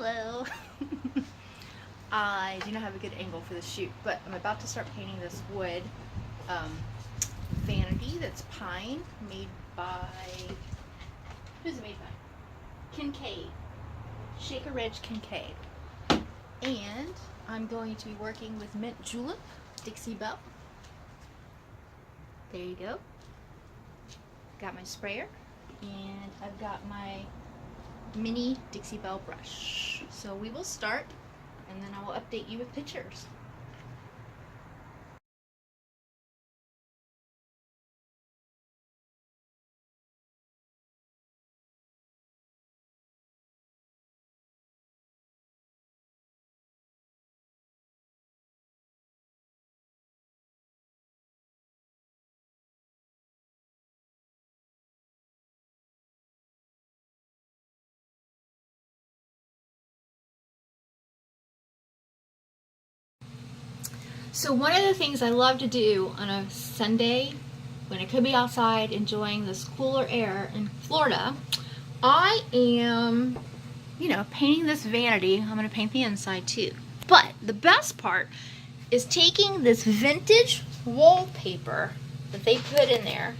Hello. I do not have a good angle for the shoot, but I'm about to start painting this wood vanity that's pine, made by, who's it made by? Kincaid. Shaker Ridge Kincaid. And I'm going to be working with Mint Julep, Dixie Belle. There you go. Got my sprayer, and I've got my mini Dixie Belle brush. So we will start, and then I will update you with pictures. So one of the things I love to do on a Sunday when I could be outside enjoying this cooler air in Florida, I am, painting this vanity. I'm going to paint the inside too. But the best part is taking this vintage wallpaper that they put in there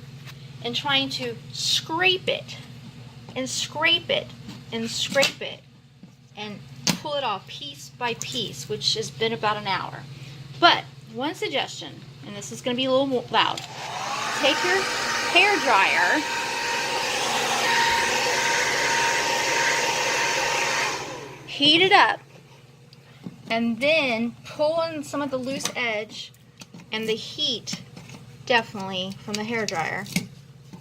and trying to scrape it and scrape it and scrape it and pull it off piece by piece, which has been about an hour. But one suggestion, and this is going to be a little loud, take your hair dryer, heat it up, and then pull in some of the loose edge, and the heat definitely from the hair dryer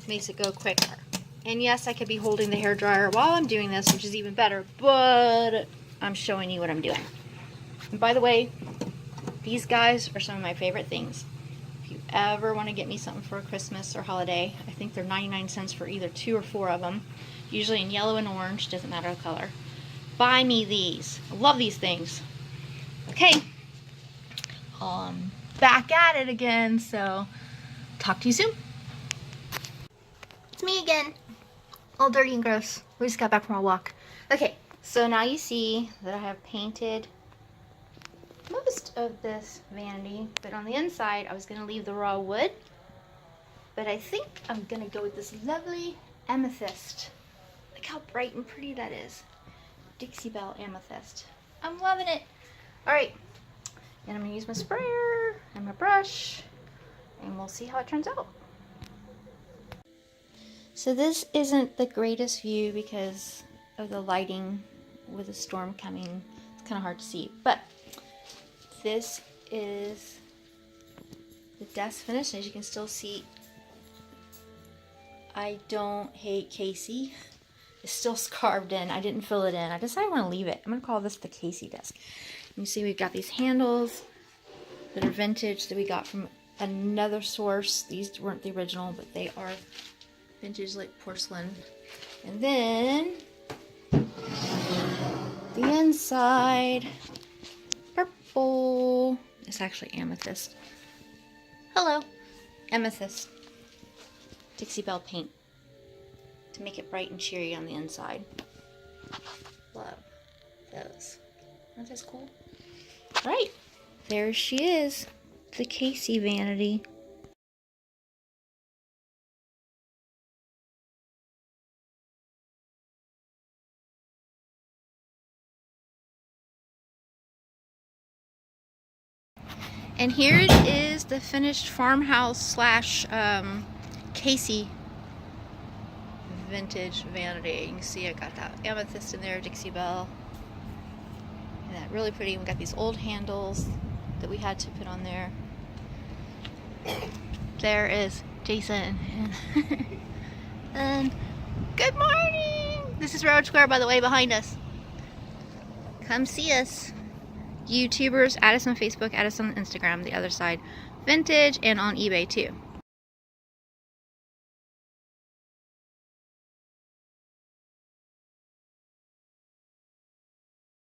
makes it go quicker. And yes, I could be holding the hair dryer while I'm doing this, which is even better, but I'm showing you what I'm doing. And by the way, these guys are some of my favorite things. If you ever want to get me something for a Christmas or holiday, I think they're 99 cents for either 2 or 4 of them, usually in yellow and orange, doesn't matter the color. Buy me these. I love these things. Okay, back at it again, so talk to you soon. It's me again, all dirty and gross. We just got back from our walk. Okay, so now you see that I have painted most of this vanity, but on the inside I was going to leave the raw wood, but I think I'm going to go with this lovely amethyst. Look how bright and pretty that is. Dixie Belle amethyst. I'm loving it. Alright, and I'm going to use my sprayer and my brush, and we'll see how it turns out. So this isn't the greatest view because of the lighting with the storm coming. It's kind of hard to see, but this is the desk finish. As you can still see, I don't hate Casey. It's still carved in. I didn't fill it in. I decided I want to leave it. I'm going to call this the Casey desk. You see we've got these handles that are vintage that we got from another source. These weren't the original, but they are vintage like porcelain. And then the inside, purple. It's actually amethyst. Hello, amethyst. Dixie Belle paint to make it bright and cheery on the inside. Love those. Aren't those cool? All right, there she is, the Casey Vanity. And here it is, the finished farmhouse slash Casey vintage vanity. You can see I got that amethyst in there, Dixie Belle. And that really pretty. We got these old handles that we had to put on there. There is Jason. And good morning! This is Railroad Square, by the way, behind us. Come see us. YouTubers, add us on Facebook, add us on Instagram, the other side, vintage, and on eBay too.